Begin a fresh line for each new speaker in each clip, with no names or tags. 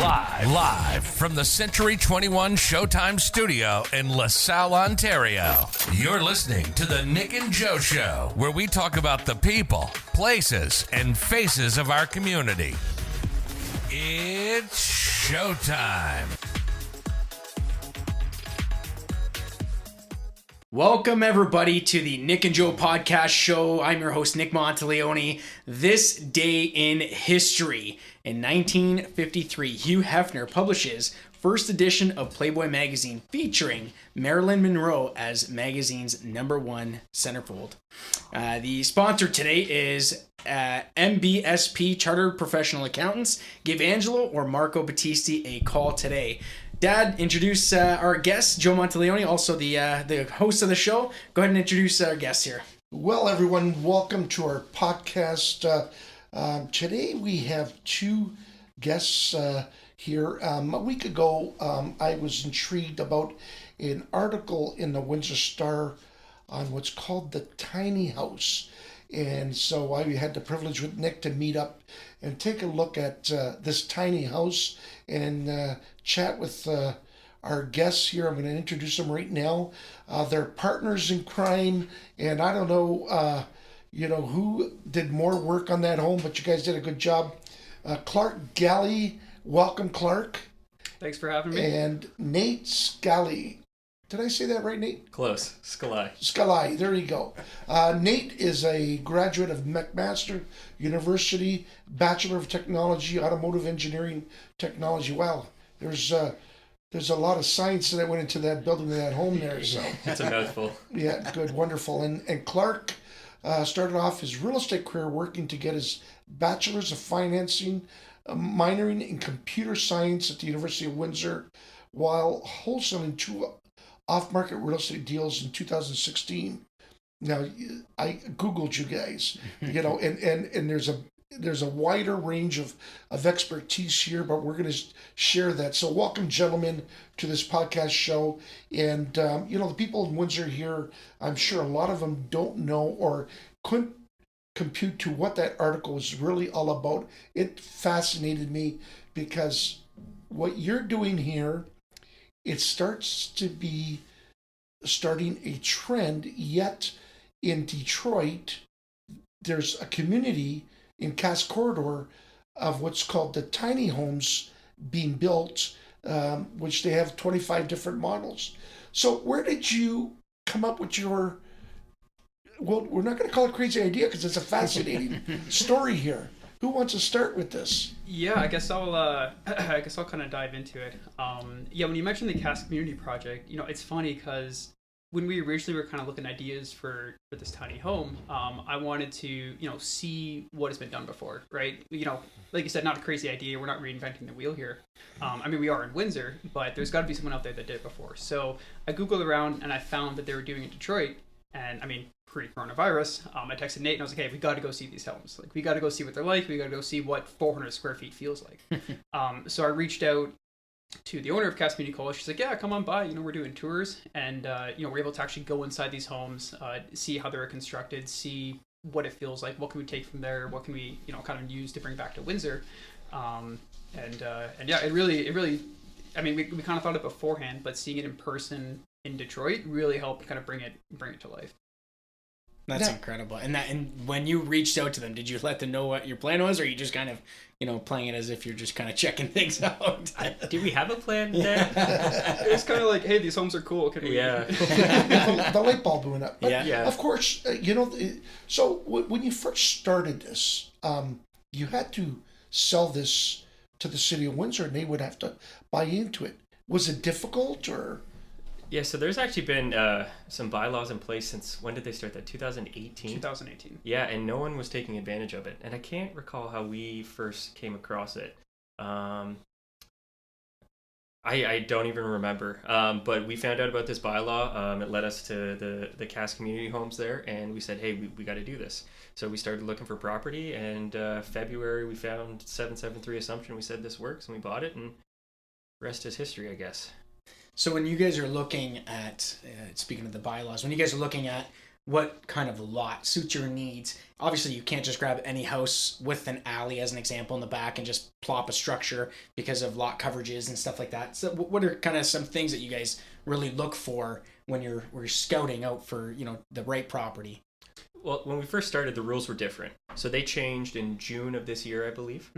Live from the Century 21 Showtime studio in LaSalle, Ontario. You're listening to the Nick and Joe Show, where we talk about the people, places, and faces of our community. It's showtime.
Welcome, everybody, to the Nick and Joe podcast show. I'm your host, Nick Monteleone. This day in history, in 1953, Hugh Hefner publishes first edition of Playboy magazine featuring Marilyn Monroe as magazine's #1 centerfold. The sponsor today is MBSP Chartered Professional Accountants. Give Angelo or Marco Battisti a call today. Dad, introduce our guest, Joe Monteleone, also the host of the show. Go ahead and introduce our guest here.
Well, everyone, welcome to our podcast. Today we have two guests here. A week ago, I was intrigued about an article in the Windsor Star on what's called the tiny house. And so I had the privilege with Nick to meet up and take a look at this tiny house and chat with our guests here. I'm going to introduce them right now. They're partners in crime, and I don't know, who did more work on that home, but you guys did a good job. Clark Gallie, welcome, Clark.
Thanks for having me.
And Nate Schaly. Did I say that right, Nate?
Close. Schaly.
Schaly, there you go. Nate is a graduate of McMaster University, Bachelor of Technology, Automotive Engineering Technology. Wow, there's a lot of science that went into that building, that home there. So
it's a mouthful.
Yeah, good, wonderful. And Clark started off his real estate career working to get his Bachelor's of Financing, minoring in Computer Science at the University of Windsor, while wholesaling two off-market real estate deals in 2016. Now, I Googled you guys, and there's a wider range of expertise here, but we're going to share that. So welcome, gentlemen, to this podcast show. And, the people in Windsor here, I'm sure a lot of them don't know or couldn't compute to what that article was really all about. It fascinated me because what you're doing here, it starts to be starting a trend, yet in Detroit, there's a community in Cass Corridor of what's called the tiny homes being built, which they have 25 different models. So where did you come up with your, well, we're not going to call it crazy idea because it's a fascinating story here. Who wants to start with this?
Yeah, I guess I'll kind of dive into it. When you mentioned the Cass Community Project, it's funny because when we originally were kind of looking at ideas for this tiny home, I wanted to see what has been done before, right? Like you said, not a crazy idea. We're not reinventing the wheel here. We are in Windsor, but there's got to be someone out there that did it before. So I Googled around and I found that they were doing it in Detroit, and pre-coronavirus, I texted Nate and I was like, hey, we got to go see these homes. Like, we got to go see what they're like. We got to go see what 400 square feet feels like. So I reached out to the owner of Cass Community College. She's like, yeah, come on by. We're doing tours. And, we're able to actually go inside these homes, see how they're constructed, see what it feels like. What can we take from there? What can we, kind of use to bring back to Windsor? It really, we kind of thought it beforehand, but seeing it in person in Detroit really helped kind of bring it to life.
That's incredible. And when you reached out to them, did you let them know what your plan was, or are you just kind of, playing it as if you're just kind of checking things out?
Did we have a plan there?
It was kind of like, hey, these homes are cool. Can we?
Yeah.
The light bulb went up. But
yeah.
Of course, so when you first started this, you had to sell this to the city of Windsor, and they would have to buy into it. Was it difficult, or?
Yeah, so there's actually been some bylaws in place since, when did they start that? 2018?
2018.
Yeah, and no one was taking advantage of it. And I can't recall how we first came across it. I don't even remember. But we found out about this bylaw. It led us to the Cass community homes there, and we said, hey, we got to do this. So we started looking for property, and February we found 773 Assumption. We said this works, and we bought it, and rest is history, I guess.
So when you guys are looking at, speaking of the bylaws, when you guys are looking at what kind of lot suits your needs. Obviously, you can't just grab any house with an alley, as an example, in the back and just plop a structure because of lot coverages and stuff like that. So what are kind of some things that you guys really look for when you're scouting out for, the right property?
Well, when we first started, the rules were different. So they changed in June of this year, I believe.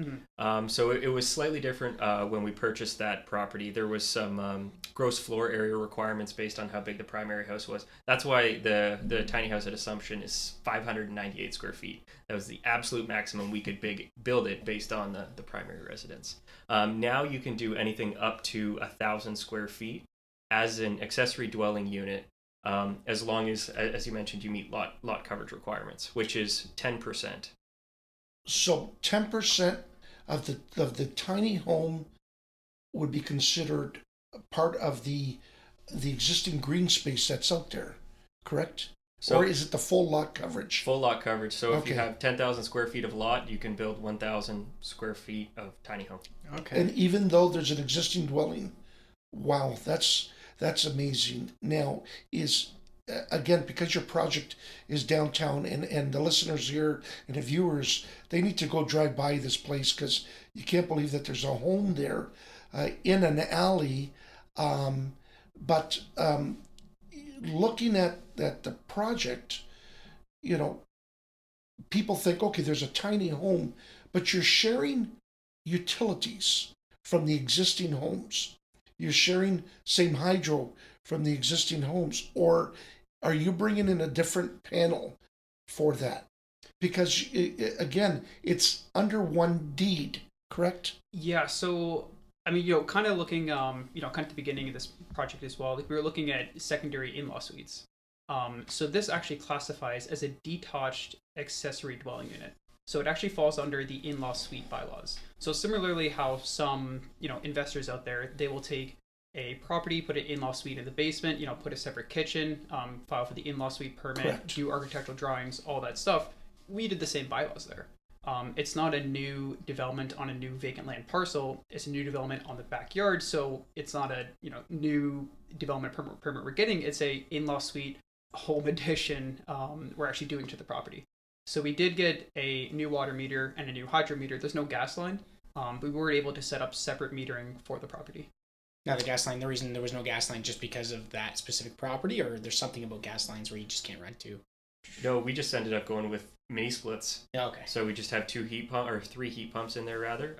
So it was slightly different when we purchased that property. There was some gross floor area requirements based on how big the primary house was. That's why the tiny house at Assumption is 598 square feet. That was the absolute maximum we could build it based on the primary residence. Now you can do anything up to 1,000 square feet as an accessory dwelling unit. As long as you mentioned, you meet lot coverage requirements, which is 10%.
So 10% of the tiny home would be considered part of the existing green space that's out there, correct?
So,
or is it the full lot coverage?
Full lot coverage. So if
Okay.
you have 10,000 square feet of lot, you can build 1,000 square feet of tiny home.
Okay.
And even though there's an existing dwelling, wow, that's amazing. Now, is again, because your project is downtown, and the listeners here and the viewers, they need to go drive by this place, because you can't believe that there's a home there in an alley. But looking at the project, people think, okay, there's a tiny home, but you're sharing utilities from the existing homes. You're sharing same hydro from the existing homes, or are you bringing in a different panel for that? Because again, it's under one deed, correct?
Yeah, so I mean, kind of looking, kind of at the beginning of this project as well, like we were looking at secondary in-law suites. So this actually classifies as a detached accessory dwelling unit. So it actually falls under the in-law suite bylaws. So similarly how some, investors out there, they will take a property, put an in-law suite in the basement, put a separate kitchen, file for the in-law suite permit,
Correct.
do architectural drawings, all that stuff. We did the same bylaws there. It's not a new development on a new vacant land parcel. It's a new development on the backyard. So it's not a, new development permit we're getting. It's a in-law suite home addition we're actually doing to the property. So we did get a new water meter and a new hydro meter. There's no gas line, but we were able to set up separate metering for the property.
Now the gas line, the reason there was no gas line just because of that specific property, or there's something about gas lines where you just can't rent to?
No, we just ended up going with mini splits.
Yeah, okay.
So we just have 3 heat pumps in there rather,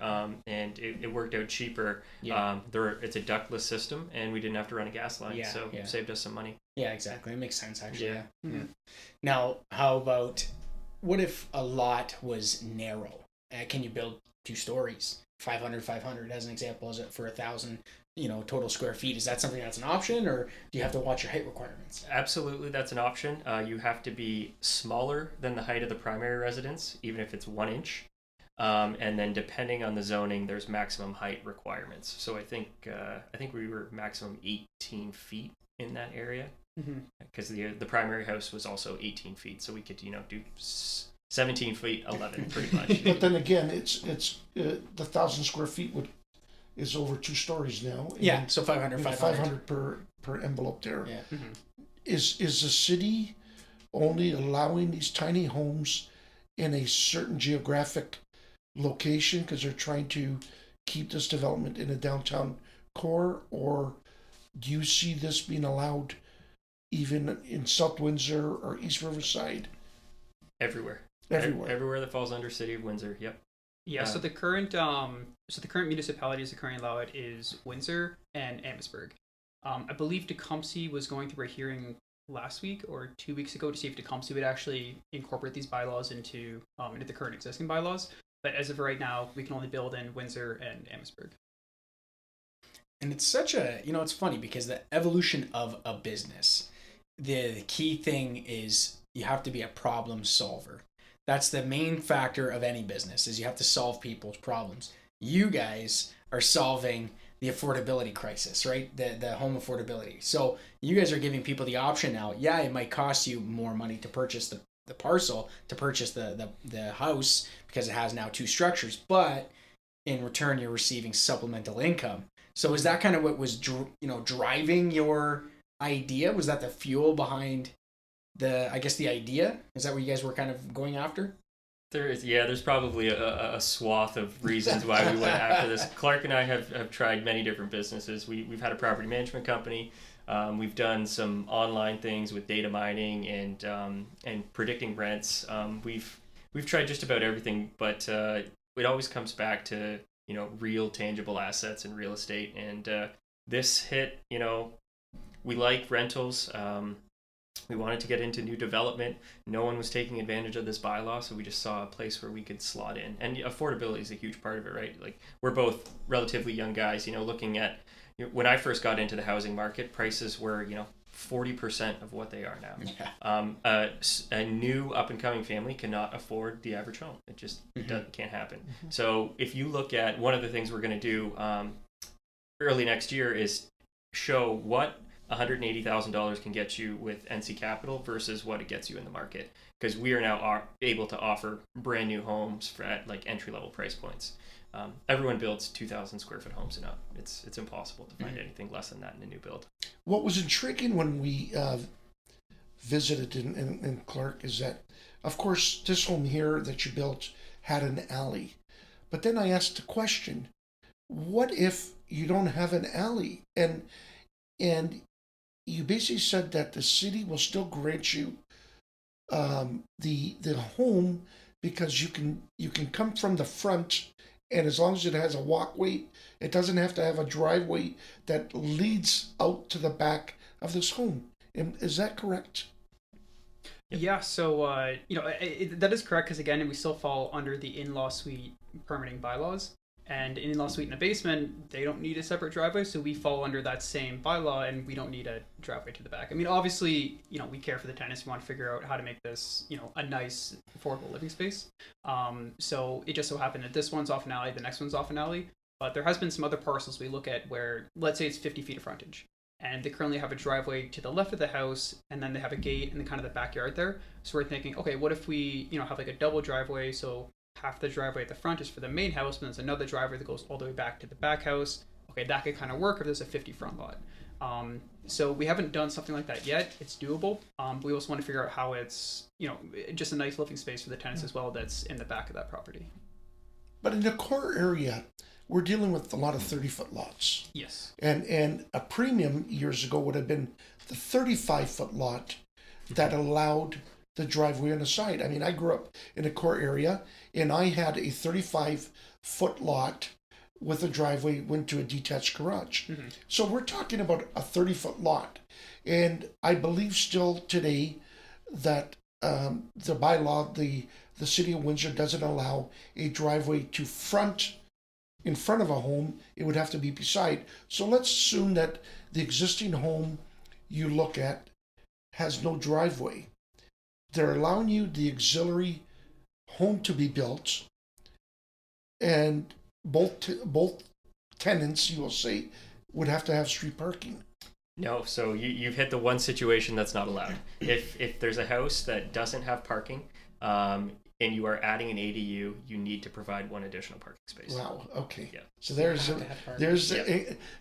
and it worked out cheaper.
Yeah.
It's a ductless system, and we didn't have to run a gas line, so
yeah.
it saved us some money.
Yeah, exactly. It makes sense, actually.
Yeah.
Mm-hmm. Now, how about, what if a lot was narrow? Can you build 2 stories? 500 as an example, is it for 1,000, total square feet? Is that something that's an option, or do you have to watch your height requirements?
Absolutely, that's an option. You have to be smaller than the height of the primary residence, even if it's 1 inch. And then depending on the zoning, there's maximum height requirements. So I think we were maximum 18 feet in that area, because the primary house was also 18 feet, so we could do 17 feet 11 pretty much.
But then again, it's the 1,000 square feet is over 2 stories now.
Yeah, so 500.
500 per envelope there.
Yeah.
Mm-hmm.
Is the city only allowing these tiny homes in a certain geographic location because they're trying to keep this development in a downtown core, or do you see this being allowed even in South Windsor or East Riverside?
Everywhere that falls under City of Windsor. Yep.
Yeah. So the current municipalities that currently allow it is Windsor and Amherstburg. I believe Tecumseh was going through a hearing last week or 2 weeks ago to see if Tecumseh would actually incorporate these bylaws into the current existing bylaws. But as of right now, we can only build in Windsor and Amherstburg.
And it's such a, it's funny because the evolution of a business, the key thing is you have to be a problem solver. That's the main factor of any business, is you have to solve people's problems. You guys are solving the affordability crisis, right? The home affordability. So you guys are giving people the option now. Yeah, it might cost you more money to purchase the parcel, to purchase the house, because it has now 2 structures, but in return you're receiving supplemental income. So is that kind of what was driving your idea? Was that the fuel behind I guess the idea? Is that what you guys were kind of going after?
There's probably a swath of reasons why we went after this. Clark and I have tried many different businesses. We've had a property management company. We've done some online things with data mining and predicting rents. We've tried just about everything, but it always comes back to real tangible assets and real estate. And this hit. We like rentals. We wanted to get into new development. No one was taking advantage of this bylaw, so we just saw a place where we could slot in. And affordability is a huge part of it, right? Like, we're both relatively young guys, looking at, when I first got into the housing market, prices were, 40% of what they are now.
Yeah.
A new up-and-coming family cannot afford the average home. It just can't happen. So if you look at one of the things we're going to do early next year is show what $180,000 can get you with NC Capital versus what it gets you in the market, because we are now able to offer brand new homes at like entry-level price points. Everyone builds 2,000 square foot homes and up. It's impossible to find anything less than that in a new build.
What was intriguing when we visited in Clark is that, of course, this home here that you built had an alley. But then I asked the question, what if you don't have an alley? And you basically said that the city will still grant you the home because you can come from the front, and as long as it has a walkway, it doesn't have to have a driveway that leads out to the back of this home. Is that correct?
Yeah, so that is correct, because again, we still fall under the in-law suite permitting bylaws. And an in-law suite in the basement, they don't need a separate driveway, so we fall under that same bylaw, and we don't need a driveway to the back. I mean, obviously, we care for the tenants. We want to figure out how to make this, a nice, affordable living space. So it just so happened that this one's off an alley, the next one's off an alley. But there has been some other parcels we look at where, let's say it's 50 feet of frontage, and they currently have a driveway to the left of the house, and then they have a gate in the kind of the backyard there. So we're thinking, okay, what if we, have like a double driveway, so half the driveway at the front is for the main house, but there's another driveway that goes all the way back to the back house. Okay, that could kind of work if there's a 50 front lot. So we haven't done something like that yet. It's doable. We also want to figure out how it's, just a nice living space for the tenants as well that's in the back of that property.
But in the core area, we're dealing with a lot of 30-foot lots.
Yes.
And a premium years ago would have been the 35-foot lot that allowed the driveway on the side. I mean, I grew up in a core area, and I had a 35-foot lot with a driveway went to a detached garage. So we're talking about a 30-foot lot. And I believe still today that the bylaw, the city of Windsor doesn't allow a driveway to in front of a home. It would have to be beside. So let's assume that the existing home you look at has no driveway. They're allowing you the auxiliary home to be built, and both tenants, you will say, would have to have street parking.
No, so you've hit the one situation that's not allowed. If there's a house that doesn't have parking, and you are adding an ADU, you need to provide one additional parking space.
Wow. Okay.
Yeah.
So there's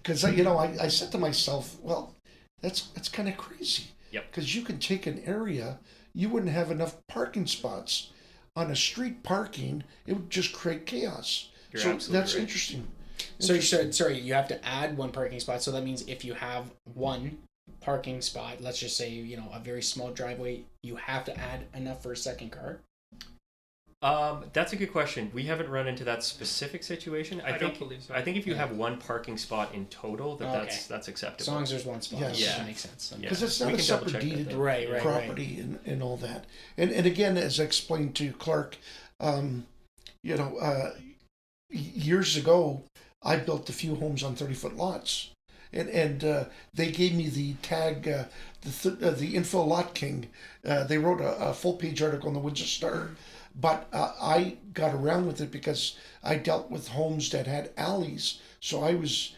because I said to myself, well, that's kind of crazy.
Yep.
Because you can take an area, you wouldn't have enough parking spots on a street parking. It would just create chaos.
You're
so
absolutely
that's
right.
interesting.
So you said, sorry, you have to add one parking spot. So that means if you have one parking spot, let's just say, a very small driveway, you have to add enough for a second car.
That's a good question. We haven't run into that specific situation. I
don't believe so.
I think if you have one parking spot in total, that's acceptable.
As long as there's one spot.
Yes.
Yeah.
Yeah.
That makes sense.
Because it's not a separate deeded
Right.
property and all that. And again, as I explained to Clark, years ago, I built a few homes on 30-foot lots. And they gave me the tag, the Info Lot King. They wrote a full-page article in the Windsor Star. But I got around with it because I dealt with homes that had alleys. So I was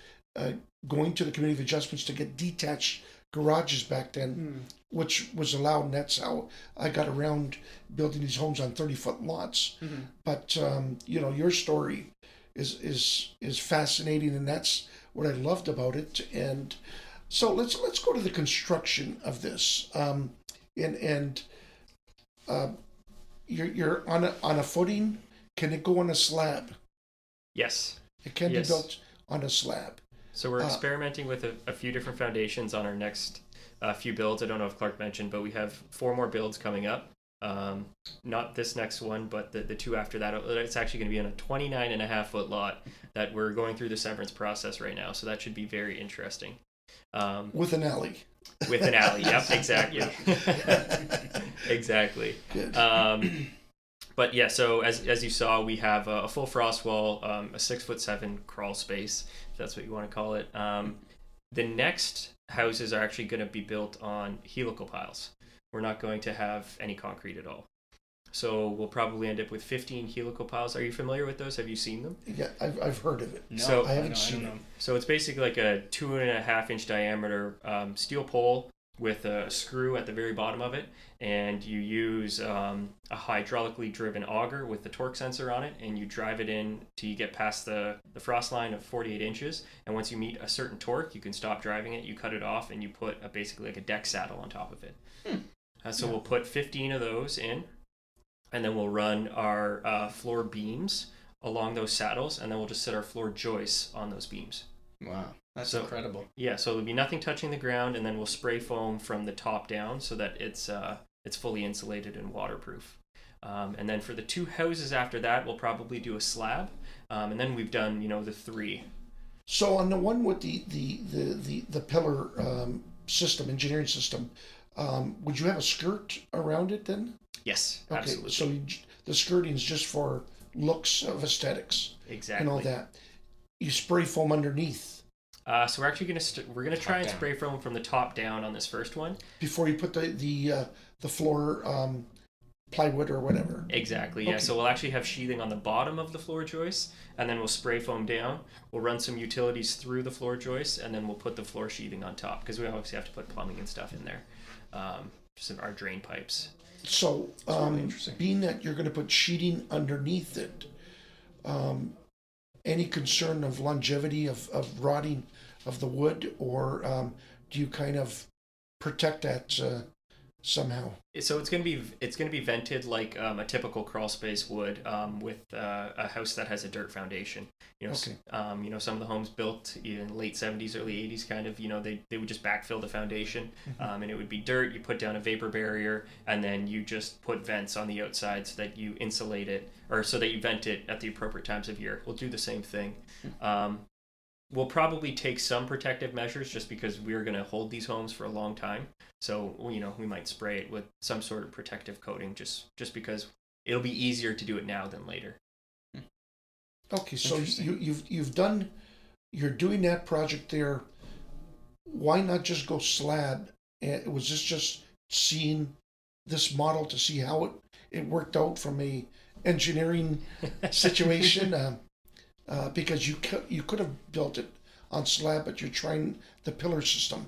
going to the Committee of Adjustments to get detached garages back then, which was allowed. And that's how I got around building these homes on 30-foot lots. But, your story is fascinating, and that's what I loved about it. And so let's go to the construction of this. and you're on a footing. Can it go on a slab?
Yes.
It can be built on a slab.
So we're experimenting with a few different foundations on our next few builds. I don't know if Clark mentioned, but we have 4 more builds coming up. Not this next one, but the 2 after that. It's actually going to be on a 29.5-foot lot that we're going through the severance process right now. So that should be very interesting.
With an alley.
With an alley. Yep, exactly. Exactly.
Good.
But yeah, so as you saw, we have a full frost wall, a 6'7" crawl space, if that's what you want to call it. The next houses are actually going to be built on helical piles. We're not going to have any concrete at all. So we'll probably end up with 15 helical piles. Are you familiar with those? Have you seen them?
Yeah, I've heard of it.
No,
So
I haven't seen it.
So it's basically like a 2.5-inch diameter steel pole with a screw at the very bottom of it, and you use a hydraulically driven auger with the torque sensor on it, and you drive it in till you get past the frost line of 48 inches, and once you meet a certain torque, you can stop driving it, you cut it off, and you put basically like a deck saddle on top of it. So we'll put 15 of those in, and then we'll run our floor beams along those saddles, and then we'll just set our floor joists on those beams.
Wow, that's incredible.
Yeah, so there'll be nothing touching the ground, and then we'll spray foam from the top down so that it's fully insulated and waterproof. And then for the 2 houses after that, we'll probably do a slab, and then we've done the 3.
So on the one with the pillar system, engineering system, would you have a skirt around it then?
Yes,
Okay,
absolutely.
so the skirting is just for looks of aesthetics.
Exactly.
And all that. You spray foam underneath.
So we're actually gonna try and spray foam from the top down on this first one.
Before you put the floor plywood or whatever.
Exactly, yeah.
Okay.
So we'll actually have sheathing on the bottom of the floor joists, and then we'll spray foam down. We'll run some utilities through the floor joists, and then we'll put the floor sheathing on top, because we obviously have to put plumbing and stuff in there. Just our drain pipes.
So,
really interesting.
being that you're going to put sheeting underneath it, any concern of longevity of rotting of the wood, or do you kind of protect that somehow?
So it's gonna be vented like a typical crawl space would, with a house that has a dirt foundation.
Okay.
Some of the homes built in late 70s, early 80s, kind of, they would just backfill the foundation, and it would be dirt. You put down a vapor barrier, and then you just put vents on the outside so that you insulate it, or so that you vent it at the appropriate times of year. We'll do the same thing. We'll probably take some protective measures just because we're going to hold these homes for a long time. So, we might spray it with some sort of protective coating just because it'll be easier to do it now than later.
Okay, so you're doing that project there. Why not just go slab? Was this just seeing this model to see how it worked out from a engineering situation? Because you could have built it on slab, but you're trying the pillar system.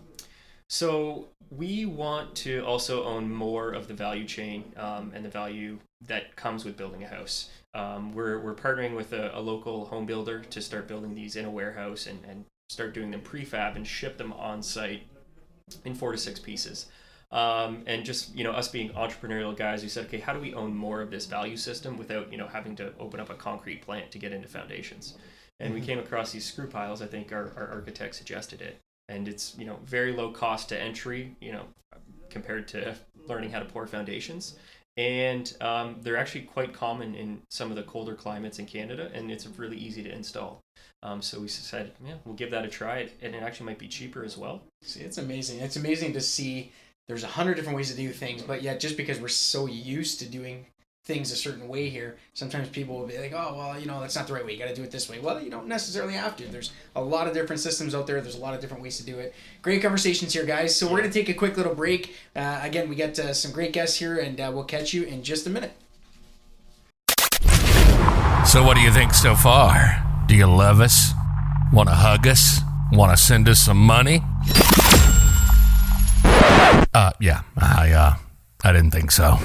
So we want to also own more of the value chain, and the value that comes with building a house. We're partnering with a local home builder to start building these in a warehouse and start doing them prefab and ship them on site in 4 to 6 pieces. And just, us being entrepreneurial guys, we said, okay, how do we own more of this value system without, having to open up a concrete plant to get into foundations? And we came across these screw piles. I think our architect suggested it. And it's, very low cost to entry, compared to learning how to pour foundations. And they're actually quite common in some of the colder climates in Canada, and it's really easy to install. So we decided, we'll give that a try, and it actually might be cheaper as well.
See, it's amazing. It's amazing to see there's 100 different ways to do things, but yet just because we're so used to doing things a certain way here, sometimes people will be like, oh, well, that's not the right way. You got to do it this way. Well, you don't necessarily have to. There's a lot of different systems out there. There's a lot of different ways to do it. Great conversations here, guys. So we're going to take a quick little break. Again, we got some great guests here, and we'll catch you in just a minute.
So what do you think so far? Do you love us? Want to hug us? Want to send us some money? Yeah, I didn't think so.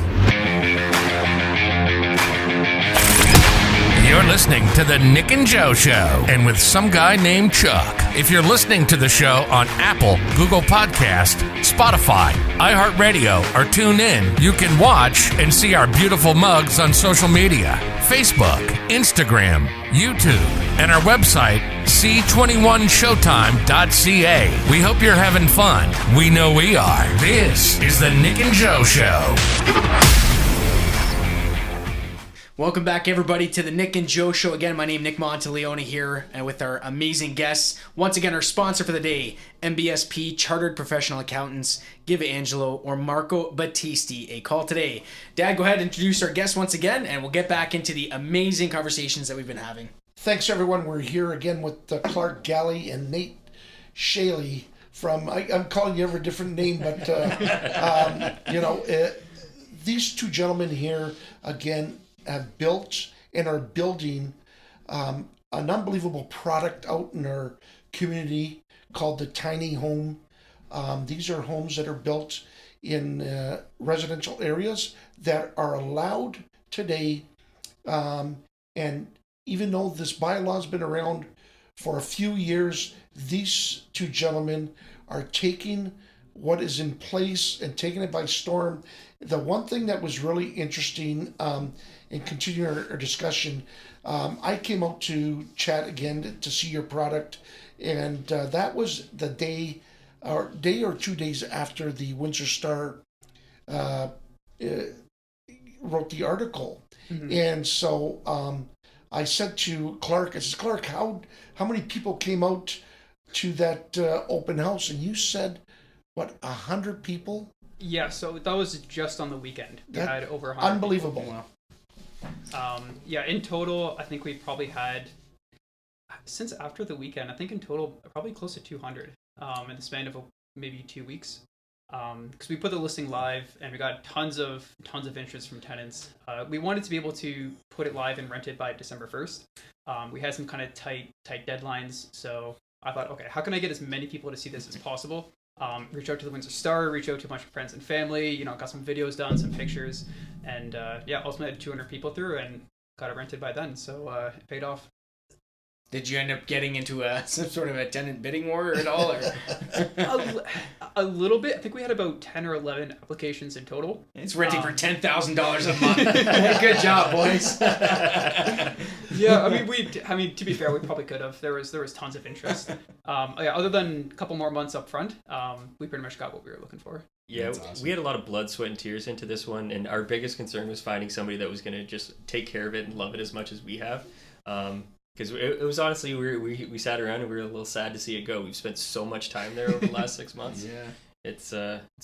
You're listening to the Nick and Joe Show, and with some guy named Chuck. If you're listening to the show on Apple, Google Podcast, Spotify, iHeartRadio, or Tunein, you can watch and see our beautiful mugs on social media, Facebook, Instagram, YouTube, and our website, C21Showtime.ca. We hope you're having fun. We know we are. This is the Nick and Joe Show.
Welcome back, everybody, to the Nick and Joe Show. Again, my name is Nick Monteleone here, and with our amazing guests. Once again, our sponsor for the day, MBSP Chartered Professional Accountants. Give Angelo or Marco Battisti a call today. Dad, go ahead and introduce our guests once again, and we'll get back into the amazing conversations that we've been having.
Thanks, everyone. We're here again with Clark, Gallie, and Nate Schaly from, I'm calling you every different name, but, these two gentlemen here, again, have built and are building an unbelievable product out in our community called the tiny home. These are homes that are built in residential areas that are allowed today. And even though this bylaw has been around for a few years, these two gentlemen are taking what is in place and taking it by storm. The one thing that was really interesting, and continuing our discussion, I came out to chat again to see your product, and that was the day or 2 days after the Windsor Star wrote the article. Mm-hmm. And so I said to Clark, I said, Clark, how many people came out to that open house? And you said, what, 100 people?
Yeah, so that was just on the weekend. We had over 100
unbelievable.
People. In total, I think we probably had, since after the weekend, I think in total, probably close to 200 in the span of maybe 2 weeks. Because we put the listing live and we got tons of interest from tenants. We wanted to be able to put it live and rent it by December 1st. We had some kind of tight deadlines. So I thought, okay, how can I get as many people to see this as possible? Reach out to the Windsor Star, reach out to a bunch of friends and family, got some videos done, some pictures, and ultimately had 200 people through and got it rented by then, so it paid off.
Did you end up getting into some sort of a tenant bidding war at all? Or?
A little bit. I think we had about 10 or 11 applications in total.
It's renting for $10,000 a month. Good job, boys.
Yeah, I mean, to be fair, we probably could have. There was tons of interest. Other than a couple more months up front, we pretty much got what we were looking for.
Yeah,
awesome.
We had a lot of blood, sweat, and tears into this one, and our biggest concern was finding somebody that was going to just take care of it and love it as much as we have. Because it was honestly, we sat around and we were a little sad to see it go. We've spent so much time there over the last 6 months.
Yeah,
it's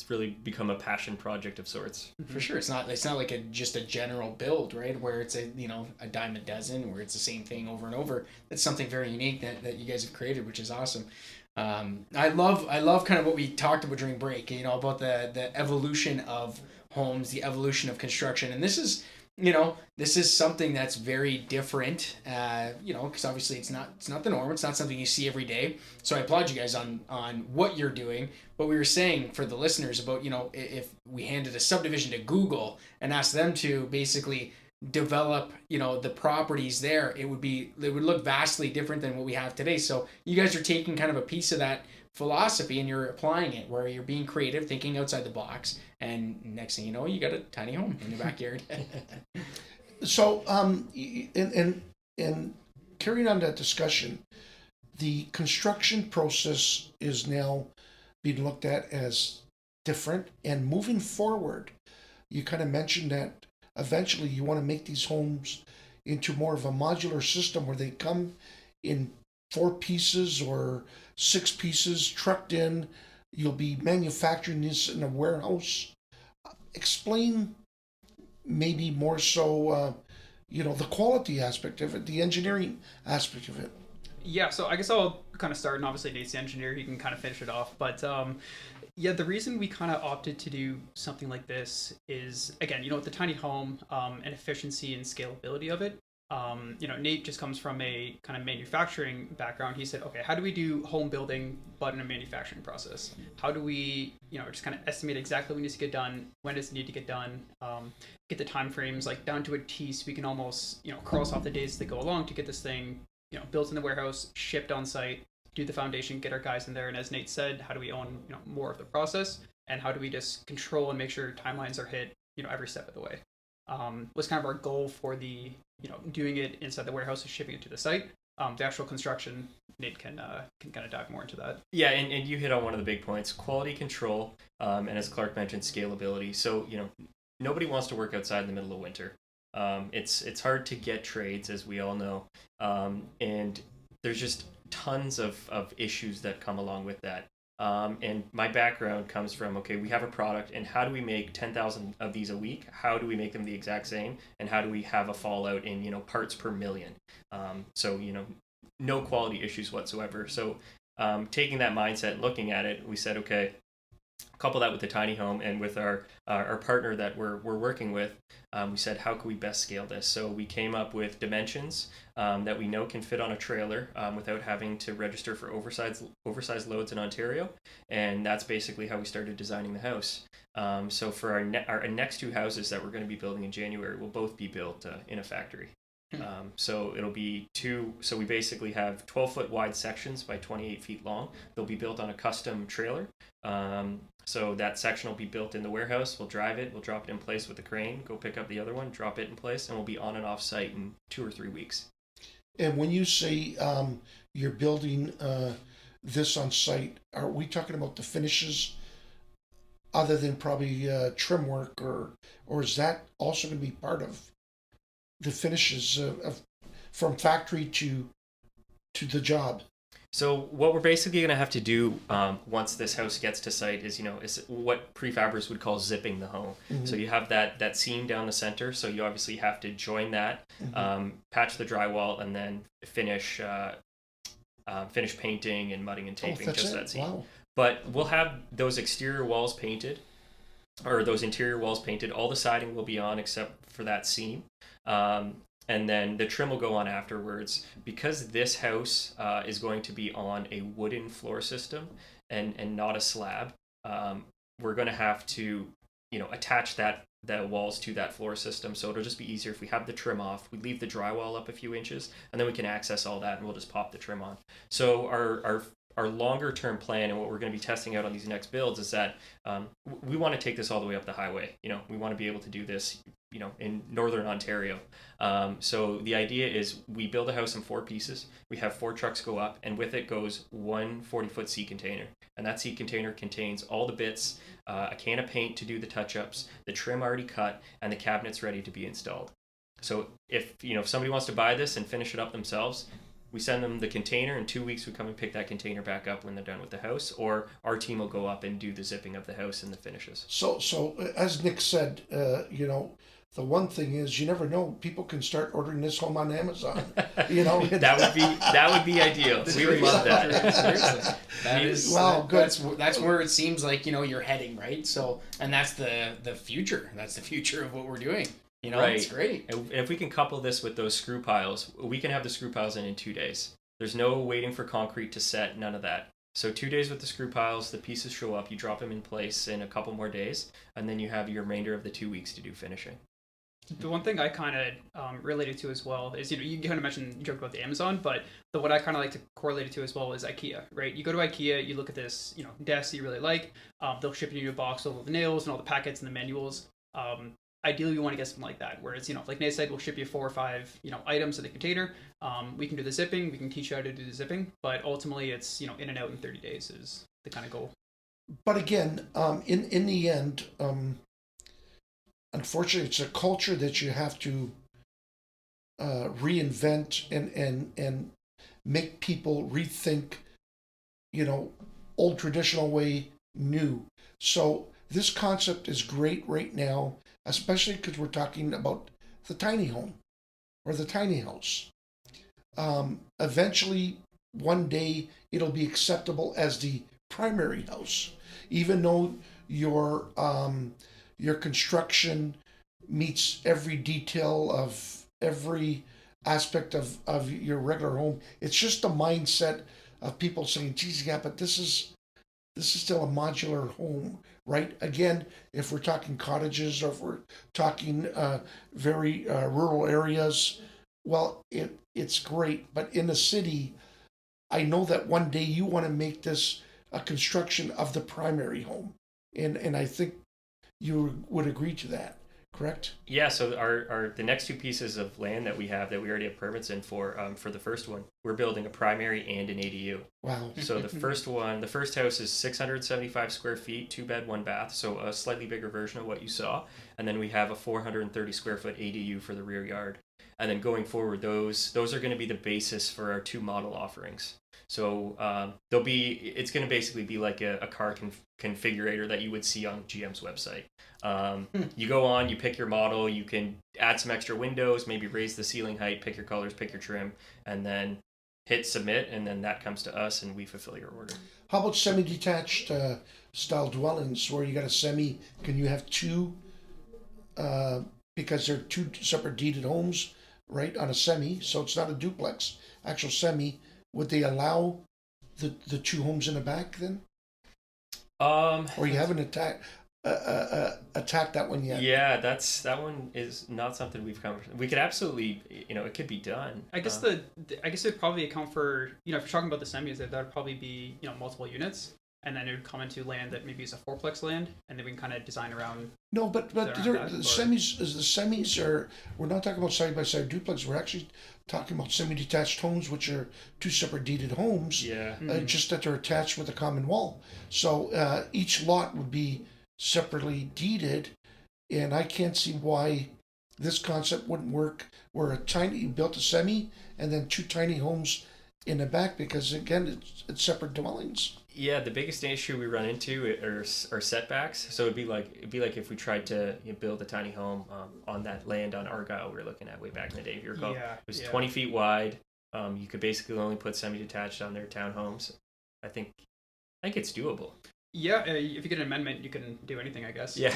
really become a passion project of sorts.
For sure, it's not like just a general build, right? Where it's a dime a dozen, where it's the same thing over and over. It's something very unique that you guys have created, which is awesome. I love kind of what we talked about during break. About the evolution of homes, the evolution of construction, and this is something that's very different, because obviously it's not the norm. It's not something you see every day. So I applaud you guys on what you're doing. But we were saying for the listeners about, if we handed a subdivision to Google and asked them to basically develop, the properties there, it would look vastly different than what we have today. So you guys are taking kind of a piece of that philosophy and you're applying it, where you're being creative, thinking outside the box, and next thing you know, you got a tiny home in your backyard.
So and carrying on that discussion, the construction process is now being looked at as different, and moving forward, you kind of mentioned that eventually you want to make these homes into more of a modular system where they come in 4 pieces or 6 pieces trucked in. You'll be manufacturing this in a warehouse. Explain maybe more so, the quality aspect of it, the engineering aspect of it.
Yeah, so I guess I'll kind of start, and obviously Nate's the engineer, he can kind of finish it off. But the reason we kind of opted to do something like this is, again, with the tiny home and efficiency and scalability of it, Nate just comes from a kind of manufacturing background. He said, okay, how do we do home building but in a manufacturing process? How do we, just kind of estimate exactly what needs to get done, when does it need to get done, get the time frames like down to a T, so we can almost, cross off the days that go along to get this thing, built in the warehouse, shipped on site, do the foundation, get our guys in there. And as Nate said, how do we own, more of the process, and how do we just control and make sure timelines are hit, every step of the way. Was kind of our goal for the, doing it inside the warehouse and shipping it to the site. The actual construction, Nate can kind of dive more into that.
Yeah, and you hit on one of the big points: quality control, and as Clark mentioned, scalability. So nobody wants to work outside in the middle of winter. It's hard to get trades, as we all know, and there's just tons of issues that come along with that. And my background comes from, okay, we have a product, and how do we make 10,000 of these a week? How do we make them the exact same? And how do we have a fallout in, parts per million? So, no quality issues whatsoever. So taking that mindset and looking at it, we said, okay, couple that with the tiny home and with our partner that we're working with, we said, how can we best scale this? So we came up with dimensions that we know can fit on a trailer without having to register for oversized loads in Ontario, and that's basically how we started designing the house. So for our next two houses that we're going to be building in January will both be built in a factory. So it'll be so we basically have 12-foot wide sections by 28 feet long. They'll be built on a custom trailer. So that section will be built in the warehouse. We'll drive it, we'll drop it in place with the crane, go pick up the other one, drop it in place, and we'll be on and off site in 2 or 3 weeks.
And when you say you're building this on site, are we talking about the finishes other than probably trim work, or is that also going to be part of the finishes from factory to the job?
So what we're basically going to have to do once this house gets to site is what prefabbers would call zipping the home. Mm-hmm. So you have that seam down the center. So you obviously have to join that, patch the drywall, and then finish painting and mudding and taping just that seam. Wow. But we'll have those exterior walls painted, or those interior walls painted. All the siding will be on except for that seam. And then the trim will go on afterwards. Because this house is going to be on a wooden floor system and not a slab, we're going to have to, attach the walls to that floor system. So it'll just be easier if we have the trim off, we leave the drywall up a few inches, and then we can access all that, and we'll just pop the trim on. So our longer term plan and what we're going to be testing out on these next builds is that we want to take this all the way up the highway. We want to be able to do this, in northern Ontario. So the idea is we build a house in 4 pieces. We have 4 trucks go up, and with it goes one 40-foot seat container. And that seat container contains all the bits, a can of paint to do the touch-ups, the trim already cut, and the cabinets ready to be installed. So if somebody wants to buy this and finish it up themselves, we send them the container. In 2 weeks, we come and pick that container back up when they're done with the house, or our team will go up and do the zipping of the house and the finishes. So
as Nick said, the one thing is, you never know. People can start ordering this home on Amazon.
That would be ideal. We would love that.
Seriously, that is well good. That's where it seems like you're heading, right? So, and that's the future. That's the future of what we're doing.
Right.
It's great.
And if we can couple this with those screw piles, we can have the screw piles in 2 days. There's no waiting for concrete to set, none of that. So 2 days with the screw piles, the pieces show up, you drop them in place in a couple more days, and then you have your remainder of the 2 weeks to do finishing.
The one thing I kind of related to as well is, you kind of mentioned, you joked about the Amazon, but what I kind of like to correlate it to as well is IKEA, right? You go to IKEA, you look at this, desk that you really like, they'll ship you a box with all the nails and all the packets and the manuals. Ideally, we want to get something like that, where it's, like Nate said, we'll ship you 4 or 5, items in the container. We can do the zipping, we can teach you how to do the zipping, but ultimately it's, in and out in 30 days is the kind of goal.
But again, in the end, unfortunately, it's a culture that you have to reinvent and make people rethink, old traditional way new. So this concept is great right now, especially because we're talking about the tiny home or the tiny house. Eventually, one day, it'll be acceptable as the primary house, even though your construction meets every detail of every aspect of your regular home. It's just the mindset of people saying, geez, yeah, but this is still a modular home, right? Again, if we're talking cottages or if we're talking very rural areas, well, it's great. But in the city, I know that one day you want to make this a construction of the primary home. And I think you would agree to that, correct?
Yeah, so our the next two pieces of land that we have that we already have permits in for the first one, we're building a primary and an ADU.
Wow.
So the first house is 675 square feet, 2 bed, 1 bath, so a slightly bigger version of what you saw. And then we have a 430 square foot ADU for the rear yard. And then going forward, those are going to be the basis for our 2 model offerings. So it's going to basically be like a car configurator that you would see on GM's website. You go on, you pick your model, you can add some extra windows, maybe raise the ceiling height, pick your colors, pick your trim, and then hit submit, and then that comes to us and we fulfill your order.
How about semi-detached style dwellings where you got a semi? Can you have 2 because they're 2 separate deeded homes, right, on a semi, so it's not a duplex, actual semi. Would they allow the 2 homes in the back then? Or you haven't attacked that one yet?
Yeah, that one is not something we've come. We could absolutely, it could be done.
I guess I guess it'd probably account for, if you're talking about the semis, that would probably be multiple units, and then it would come into land that maybe is a 4-plex land, and then we can kind of design around.
No, but the semis are. We're not talking about side by side duplex. We're actually talking about semi-detached homes, which are 2 separate deeded homes.
Yeah.
Just that they're attached with a common wall. So each lot would be separately deeded, and I can't see why this concept wouldn't work. Where you built a semi and then 2 tiny homes in the back, because again, it's separate dwellings.
Yeah, the biggest issue we run into are setbacks. So it'd be like if we tried to build a tiny home on that land on Argyle we were looking at way back in the day. If you recall, it was 20 feet wide. You could basically only put semi-detached on their townhomes. I think it's doable.
Yeah, if you get an amendment, you can do anything, I guess.
Yeah.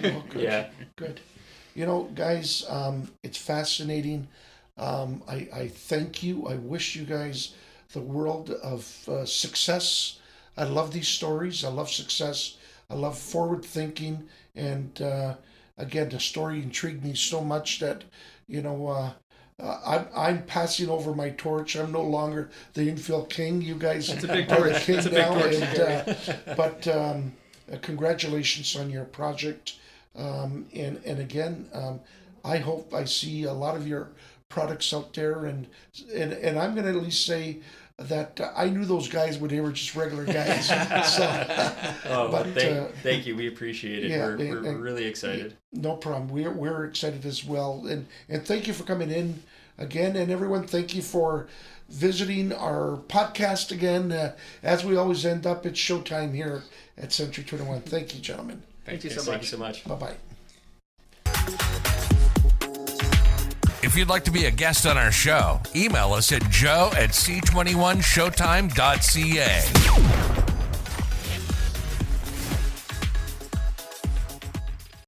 Oh, good.
Yeah.
Good. Guys, it's fascinating. I thank you. I wish you guys the world of success. I love these stories. I love success. I love forward thinking. And again, the story intrigued me so much that, I'm passing over my torch. I'm no longer the infill king. You guys
That's a big
are
torch.
the king
That's a big
now.
torch.
But congratulations on your project. And again, I hope I see a lot of your products out there, and I'm going to at least say that I knew those guys when they were just regular guys.
Thank you. We appreciate it. Yeah, we're really excited.
No problem. We're excited as well, and thank you for coming in again, and everyone, thank you for visiting our podcast again. As we always end up, it's showtime here at Century 21. Thank you, gentlemen.
Thank you so much.
Thank you so much.
Bye-bye.
If you'd like to be a guest on our show, email us at joe@c21showtime.ca.